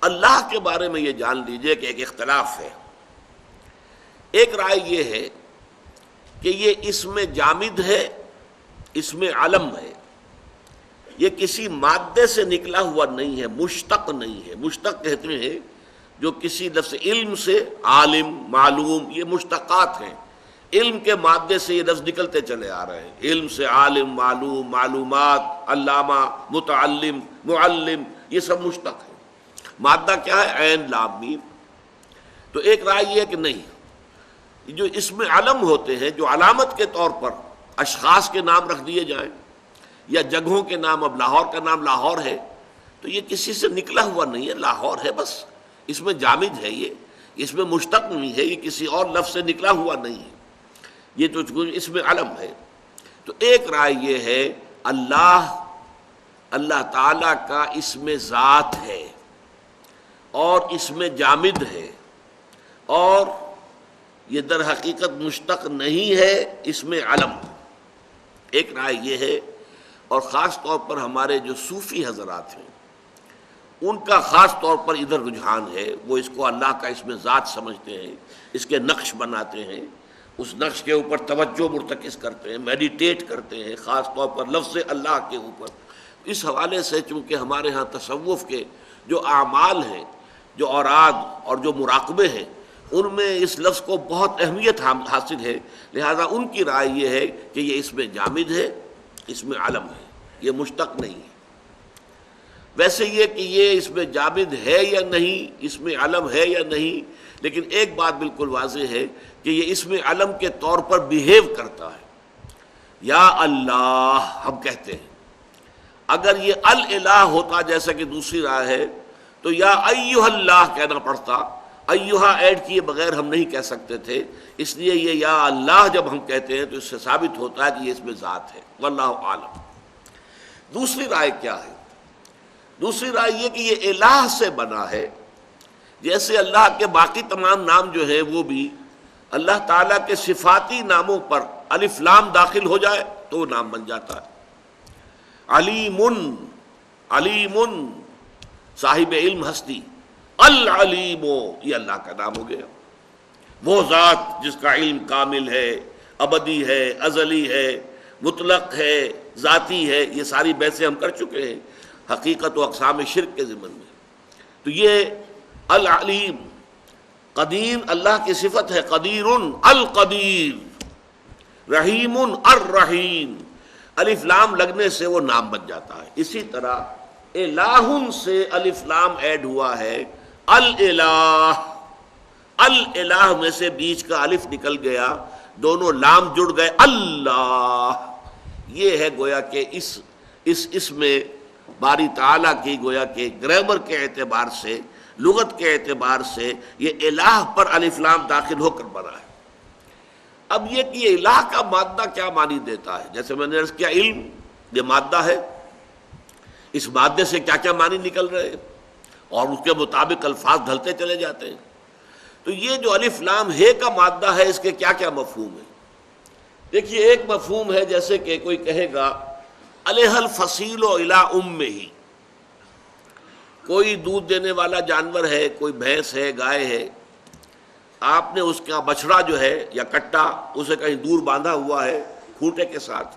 اللہ کے بارے میں یہ جان لیجئے کہ ایک اختلاف ہے۔ ایک رائے یہ ہے کہ یہ اسم جامد ہے، اسم علم ہے، یہ کسی مادے سے نکلا ہوا نہیں ہے، مشتق نہیں ہے۔ مشتق کہتے ہیں جو کسی لفظ علم سے عالم، معلوم، یہ مشتقات ہیں۔ علم کے مادے سے یہ لفظ نکلتے چلے آ رہے ہیں، علم سے عالم، معلوم، معلومات، علامہ، متعلم، معلم، یہ سب مشتق ہے۔ مادہ کیا ہے؟ عین لام میم۔ تو ایک رائے یہ ہے کہ نہیں، جو اسم علم ہوتے ہیں، جو علامت کے طور پر اشخاص کے نام رکھ دیے جائیں یا جگہوں کے نام، اب لاہور کا نام لاہور ہے تو یہ کسی سے نکلا ہوا نہیں ہے، لاہور ہے بس، اس میں جامد ہے، یہ اس میں مشتق نہیں ہے، یہ کسی اور لفظ سے نکلا ہوا نہیں ہے، یہ تو اس میں علم ہے۔ تو ایک رائے یہ ہے اللہ تعالی کا اسم ذات ہے اور اسم جامد ہے، اور یہ در حقیقت مشتق نہیں ہے، اسم علم۔ ایک رائے یہ ہے، اور خاص طور پر ہمارے جو صوفی حضرات ہیں ان کا خاص طور پر ادھر رجحان ہے، وہ اس کو اللہ کا اسم ذات سمجھتے ہیں، اس کے نقش بناتے ہیں، اس نقش کے اوپر توجہ مرتکز کرتے ہیں، میڈیٹیٹ کرتے ہیں، خاص طور پر لفظ اللہ کے اوپر۔ اس حوالے سے چونکہ ہمارے ہاں تصوف کے جو اعمال ہیں، جو اوراد اور جو مراقبے ہیں، ان میں اس لفظ کو بہت اہمیت حاصل ہے، لہذا ان کی رائے یہ ہے کہ یہ اسم جامد ہے، اسم علم ہے، یہ مشتق نہیں ہے۔ ویسے یہ کہ یہ اسم جامد ہے یا نہیں، اسم علم ہے یا نہیں، لیکن ایک بات بالکل واضح ہے کہ یہ اسم علم کے طور پر بیہیو کرتا ہے۔ یا اللہ ہم کہتے ہیں، اگر یہ الالہ ہوتا جیسا کہ دوسری رائے ہے تو یا ایھا اللہ کہنا پڑتا، ایھا ایڈ کیے بغیر ہم نہیں کہہ سکتے تھے، اس لیے یہ یا اللہ جب ہم کہتے ہیں تو اس سے ثابت ہوتا ہے کہ یہ اس میں ذات ہے، واللہ عالم۔ دوسری رائے کیا ہے؟ دوسری رائے یہ کہ یہ الہ سے بنا ہے، جیسے اللہ کے باقی تمام نام جو ہیں وہ بھی اللہ تعالیٰ کے صفاتی ناموں پر الف لام داخل ہو جائے تو وہ نام بن جاتا ہے۔ علیم، علیم صاحب علم ہستی، العلیم یہ اللہ کا نام ہو گیا، وہ ذات جس کا علم کامل ہے، ابدی ہے، ازلی ہے، مطلق ہے، ذاتی ہے، یہ ساری بحثیں ہم کر چکے ہیں حقیقت و اقسام شرک کے ضمن میں۔ تو یہ العلیم، قدیر اللہ کی صفت ہے، قدیر القدیر، رحیم الرحیم، الف لام لگنے سے وہ نام بن جاتا ہے۔ اسی طرح الہ سے الف لام ایڈ ہوا ہے، الالہ، الالہ میں سے بیچ کا الف نکل گیا، دونوں لام جڑ گئے، اللہ۔ یہ ہے گویا کہ اس میں باری تعالیٰ کی گویا کہ گرامر کے اعتبار سے، لغت کے اعتبار سے یہ الہ پر الف لام داخل ہو کر بنا ہے۔ اب یہ کہ یہ الہ کا مادہ کیا معنی دیتا ہے، جیسے میں نے عرض کیا علم یہ مادہ ہے، اس مادے سے کیا کیا معنی نکل رہے ہیں اور اس کے مطابق الفاظ ڈھلتے چلے جاتے ہیں۔ تو یہ جو الف لام ہے کا مادہ ہے، اس کے کیا کیا مفہوم ہے؟ دیکھیے، ایک مفہوم ہے جیسے کہ کوئی کہے گا علیہ الفصیل الی امہ، کوئی دودھ دینے والا جانور ہے، کوئی بھینس ہے، گائے ہے، آپ نے اس کا بچھڑا جو ہے یا کٹا اسے کہیں دور باندھا ہوا ہے کھوٹے کے ساتھ،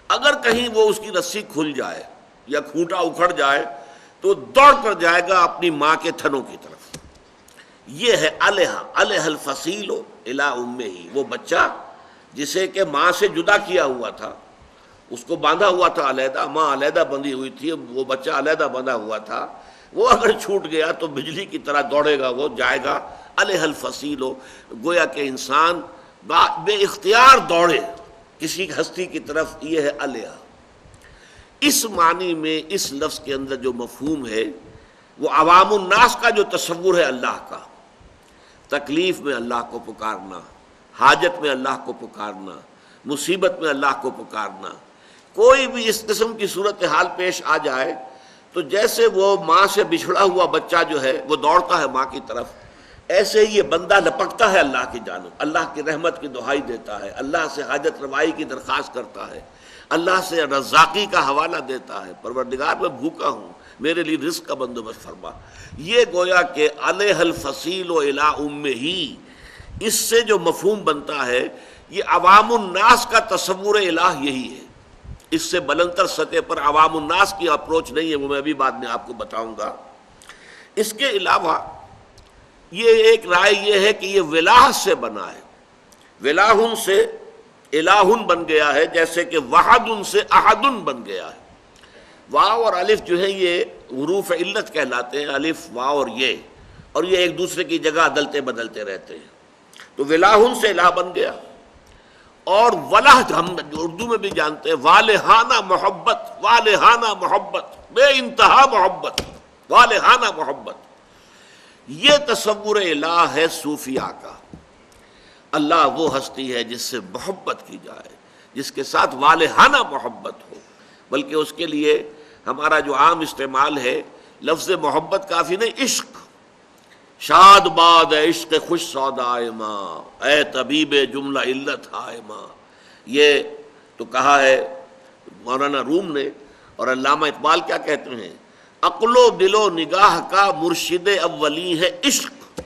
اگر کہیں وہ اس کی رسی کھل جائے یا کھوٹا اکھڑ جائے تو دوڑ کر جائے گا اپنی ماں کے تھنوں کی طرف۔ یہ ہے علیہ الفصیل الی امہ، وہ بچہ جسے کہ ماں سے جدا کیا ہوا تھا، اس کو باندھا ہوا تھا علیحدہ، ماں علیحدہ بندھی ہوئی تھی، وہ بچہ علیحدہ بندھا ہوا تھا، وہ اگر چھوٹ گیا تو بجلی کی طرح دوڑے گا، وہ جائے گا علیہ الفصیل، گویا کہ انسان بے اختیار دوڑے کسی ہستی کی طرف، یہ ہے علیہ۔ اس معنی میں اس لفظ کے اندر جو مفہوم ہے وہ عوام الناس کا جو تصور ہے اللہ کا، تکلیف میں اللہ کو پکارنا، حاجت میں اللہ کو پکارنا، مصیبت میں اللہ کو پکارنا، کوئی بھی اس قسم کی صورتحال پیش آ جائے تو جیسے وہ ماں سے بچھڑا ہوا بچہ جو ہے وہ دوڑتا ہے ماں کی طرف، ایسے ہی یہ بندہ لپکتا ہے اللہ کی جانب، اللہ کی رحمت کی دعائی دیتا ہے، اللہ سے حاجت روائی کی درخواست کرتا ہے، اللہ سے رزاقی کا حوالہ دیتا ہے، پروردگار میں بھوکا ہوں، میرے لیے رزق کا بندوبست فرما. یہ گویا کہ علیہ الفصیل و الی امہ، اس سے جو مفہوم بنتا ہے یہ عوام الناس کا تصور الہ یہی ہے. اس سے بلندتر سطح پر عوام الناس کی اپروچ نہیں ہے، وہ میں بھی بعد میں آپ کو بتاؤں گا. اس کے علاوہ یہ ایک رائے یہ ہے کہ یہ ولاہ سے بنا ہے، ولاہن سے الہن بن گیا ہے، جیسے کہ وحدن سے احدن بن گیا ہے. واو اور الف جو ہے یہ حروف علت کہلاتے ہیں، الف واو اور یہ ایک دوسرے کی جگہ عدلتے بدلتے رہتے ہیں. تو ولاہن سے الہ بن گیا. اور ولہ ہم اردو میں بھی جانتے ہیں، والہانہ محبت، والہانہ محبت، بے انتہا محبت، والہانہ محبت. یہ تصور الہ ہے صوفیاء کا. اللہ وہ ہستی ہے جس سے محبت کی جائے، جس کے ساتھ والہانہ محبت ہو. بلکہ اس کے لیے ہمارا جو عام استعمال ہے لفظ محبت کافی نہیں، عشق. شاد باد اے عشق خوش سودائے ماں، اے طبیب جملہ علت ہائے ماں. یہ تو کہا ہے مولانا روم نے. اور علامہ اقبال کیا کہتے ہیں؟ عقل و دل و نگاہ کا مرشد اولی ہے عشق،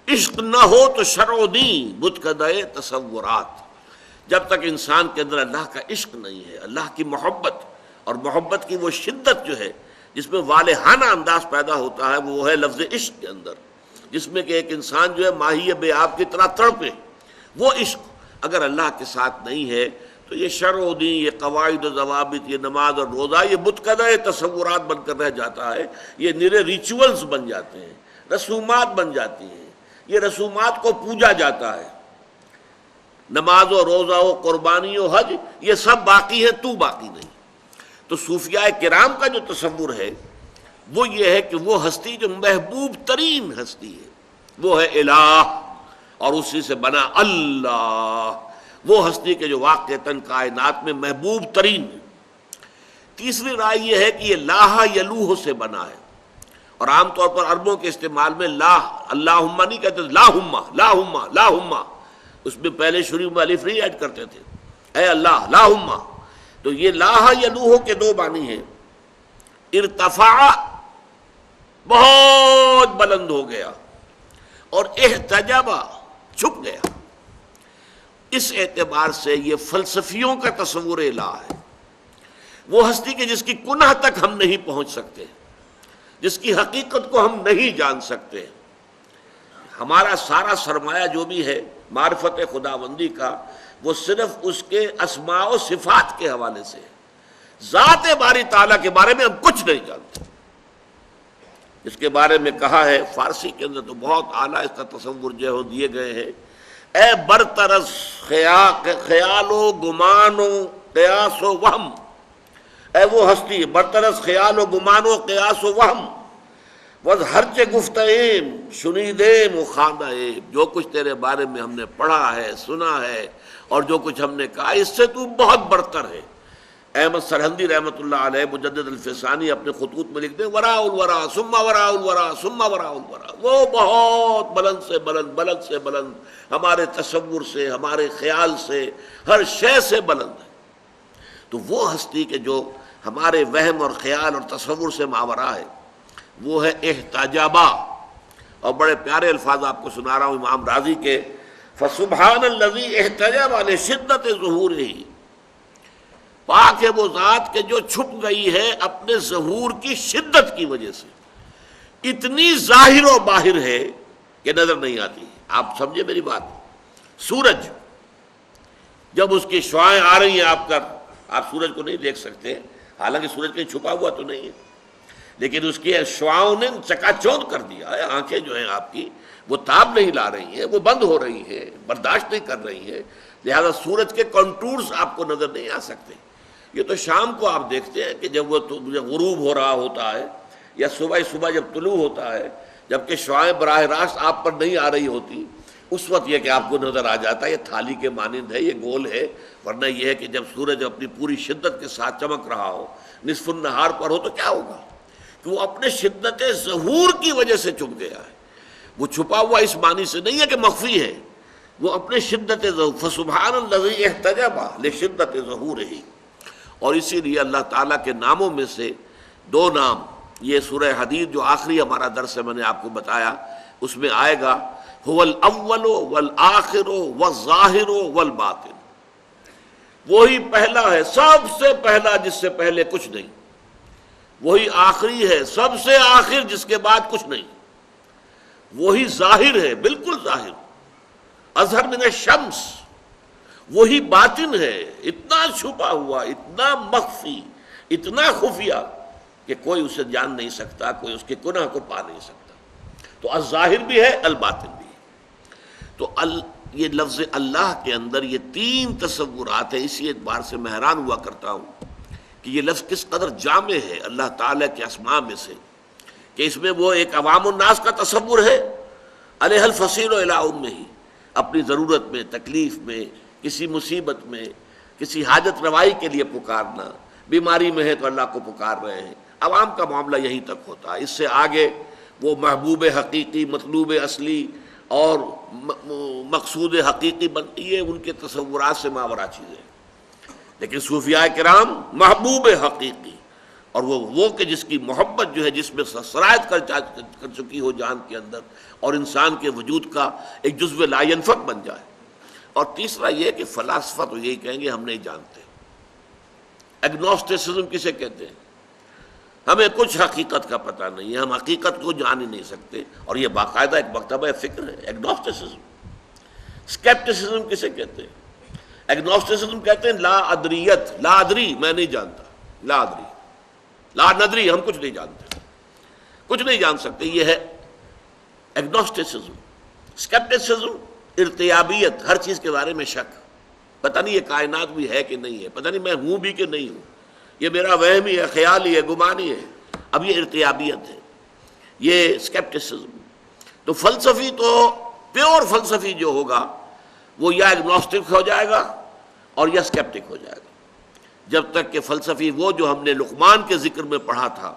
عشق نہ ہو تو شرع و دین بتکدہ تصورات. جب تک انسان کے اندر اللہ کا عشق نہیں ہے، اللہ کی محبت، اور محبت کی وہ شدت جو ہے جس میں والہانہ انداز پیدا ہوتا ہے، وہ ہے لفظ عشق کے اندر، جس میں کہ ایک انسان جو ہے ماہی بے آب کی طرح تڑپے. وہ عشق اگر اللہ کے ساتھ نہیں ہے تو یہ شرع و دین، یہ قواعد و ضوابط، یہ نماز اور روزہ، یہ بتکدہ تصورات بن کر رہ جاتا ہے. یہ نرے ریچولز بن جاتے ہیں، رسومات بن جاتی ہیں. یہ رسومات کو پوجا جاتا ہے. نماز و روزہ و قربانی و حج یہ سب باقی ہے، تو باقی نہیں. تو صوفیاء کرام کا جو تصور ہے وہ یہ ہے کہ وہ ہستی جو محبوب ترین ہستی ہے وہ ہے الہ، اور اسی سے بنا اللہ، وہ ہستی کے جو واقعتاً کائنات میں محبوب ترین ہے. تیسری رائے یہ ہے کہ یہ لاہ یلوہ سے بنا ہے. اور عام طور پر عربوں کے استعمال میں اللہم نہیں کہتے، لاہم، لاہم، لاہم. اس میں پہلے شروع میں الف نہیں ایڈ کرتے تھے، اے اللہ لاہم. تو یہ لاہ یلوہ کے دو معنی ہیں. ارتفع بہت بلند ہو گیا، اور احتجب چھپ گیا. اس اعتبار سے یہ فلسفیوں کا تصور الہ ہے. وہ ہستی کہ جس کی کنہ تک ہم نہیں پہنچ سکتے، جس کی حقیقت کو ہم نہیں جان سکتے. ہمارا سارا سرمایہ جو بھی ہے معرفت خداوندی کا، وہ صرف اس کے اسماء و صفات کے حوالے سے ہے. ذات باری تعالیٰ کے بارے میں ہم کچھ نہیں جانتے. اس کے بارے میں کہا ہے فارسی کے اندر تو بہت اعلیٰ اس کا تصور جو دیے گئے ہیں. اے برطرز خیال و گمان و قیاس و وہم، اے وہ ہستی برطرز خیال و گمان و قیاس و وہم، وز ہرچ گفتیم شنیدیم و خواندیم. جو کچھ تیرے بارے میں ہم نے پڑھا ہے، سنا ہے، اور جو کچھ ہم نے کہا، اس سے تو بہت برتر ہے. احمد سرہندی رحمۃ اللہ علیہ مجدد الفسانی اپنے خطوط میں لکھ دیں، وراء الورا ثم وراء الورا ثم وراء الورا. وہ بہت بلند سے بلند، بلند سے بلند، ہمارے تصور سے، ہمارے خیال سے، ہر شے سے بلند ہے. تو وہ ہستی کے جو ہمارے وہم اور خیال اور تصور سے ماورا ہے وہ ہے احتجابا. اور بڑے پیارے الفاظ آپ کو سنا رہا ہوں امام راضی کے، فسبحان الذی احتجب لشدت ظہورہ. پاک ہے وہ ذات کے جو چھپ گئی ہے اپنے ظہور کی شدت کی وجہ سے. اتنی ظاہر و باہر ہے کہ نظر نہیں آتی. آپ سمجھے میری بات؟ سورج جب اس کی شعاعیں آ رہی ہیں آپ سورج کو نہیں دیکھ سکتے، حالانکہ سورج کہیں چھپا ہوا تو نہیں ہے، لیکن اس کی شعاؤں نے چکا چوند کر دیا ہے. آنکھیں جو ہیں آپ کی وہ تاب نہیں لا رہی ہیں، وہ بند ہو رہی ہیں، برداشت نہیں کر رہی ہیں. لہذا سورج کے کنٹورز آپ کو نظر نہیں آ سکتے. یہ تو شام کو آپ دیکھتے ہیں کہ جب وہ غروب ہو رہا ہوتا ہے، یا صبح جب طلوع ہوتا ہے، جبکہ شعاعیں براہ راست آپ پر نہیں آ رہی ہوتی، اس وقت یہ کہ آپ کو نظر آ جاتا ہے یہ تھالی کے مانند ہے، یہ گول ہے. ورنہ یہ ہے کہ جب سورج اپنی پوری شدت کے ساتھ چمک رہا ہو، نصف النہار پر ہو، تو کیا ہوگا کہ وہ اپنے شدت ظہور کی وجہ سے چھپ گیا ہے. وہ چھپا ہوا اس معنی سے نہیں ہے کہ مخفی ہے، وہ اپنے شدت ظہور. فسبحان الذی احتجب لشدت ظہورہ. اور اسی لیے اللہ تعالیٰ کے ناموں میں سے دو نام، یہ سورہ حدید جو آخری ہمارا درس ہے میں نے آپ کو بتایا، اس میں آئے گا هو الاول والآخر والظاہر والباطن، وہی پہلا ہے، سب سے پہلا جس سے پہلے کچھ نہیں، وہی آخری ہے، سب سے آخر جس کے بعد کچھ نہیں، وہی ظاہر ہے، بالکل ظاہر، اظہر من الشمس، وہی باطن ہے، اتنا چھپا ہوا، اتنا مخفی، اتنا خفیہ کہ کوئی اسے جان نہیں سکتا، کوئی اس کے گناہ کو پا نہیں سکتا۔ تو الظاہر بھی ہے، الباطن بھی ہے۔ تو یہ لفظ اللہ کے اندر یہ تین تصورات ہیں، اسی اعتبار سے میں حیران ہوا کرتا ہوں کہ یہ لفظ کس قدر جامع ہے اللہ تعالیٰ کے اسماء میں سے، کہ اس میں وہ ایک عوام الناس کا تصور ہے، علیہ الفصیل الی امہ، اپنی ضرورت میں، تکلیف میں، کسی مصیبت میں، کسی حاجت روائی کے لیے پکارنا، بیماری میں ہے تو اللہ کو پکار رہے ہیں، عوام کا معاملہ یہیں تک ہوتا ہے۔ اس سے آگے وہ محبوب حقیقی، مطلوب اصلی اور مقصود حقیقی یہ ان کے تصورات سے ماورا چیزیں، لیکن صوفیاء کرام محبوب حقیقی، اور وہ کہ جس کی محبت جو ہے، جس میں سرایت کر چکی ہو جان کے اندر، اور انسان کے وجود کا ایک جزو لا ینفک بن جائے۔ اور تیسرا یہ کہ فلاسفہ تو یہی کہیں گے ہم نہیں جانتے، ایگنوسٹسزم کسے کہتے ہیں، ہمیں کچھ حقیقت کا پتہ نہیں ہے، ہم حقیقت کو جان ہی نہیں سکتے، اور یہ باقاعدہ ایک مکتبہ فکر ہے ایگنوسٹسزم۔ اسکیپٹسزم کسے کہتے ہیں؟ ایگنوسٹسزم کہتے ہیں لا ادریت، لا ادری، میں نہیں جانتا، لا ادری، لا ندری، ہم کچھ نہیں جانتے، کچھ نہیں جان سکتے، یہ ہے ایگنوسٹسزم۔ اسکیپٹسزم ارتیابیت، ہر چیز کے بارے میں شک، پتہ نہیں یہ کائنات بھی ہے کہ نہیں ہے، پتہ نہیں میں ہوں بھی کہ نہیں ہوں، یہ میرا وہم ہی ہے، خیال ہی ہے، گمانی ہے، اب یہ ارتیابیت ہے، یہ اسکیپٹسزم۔ تو فلسفی تو پیور فلسفی جو ہوگا وہ یا ایگنوسٹک ہو جائے گا اور یا اسکیپٹک ہو جائے گا، جب تک کہ فلسفی وہ جو ہم نے لقمان کے ذکر میں پڑھا تھا،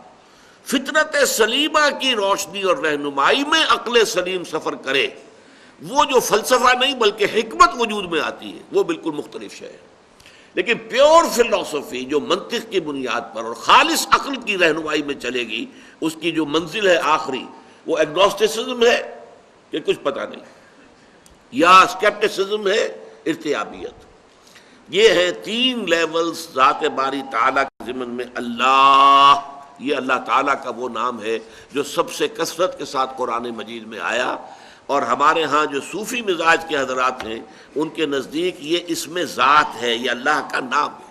فطرت سلیمہ کی روشنی اور رہنمائی میں عقل سلیم سفر کرے، وہ جو فلسفہ نہیں بلکہ حکمت وجود میں آتی ہے، وہ بالکل مختلف شے ہے۔ لیکن پیور فلسفی جو منطق کی بنیاد پر اور خالص عقل کی رہنمائی میں چلے گی، اس کی جو منزل ہے آخری، وہ ایگنوسٹسزم ہے کہ کچھ پتہ نہیں، یا اسکیپٹسزم ہے، ارتیابیت۔ یہ ہے تین لیولز ذات باری تعالیٰ کے ضمن میں اللہ۔ یہ اللہ تعالیٰ کا وہ نام ہے جو سب سے کثرت کے ساتھ قرآن مجید میں آیا، اور ہمارے ہاں جو صوفی مزاج کے حضرات ہیں ان کے نزدیک یہ اسم ذات ہے، یہ اللہ کا نام ہے۔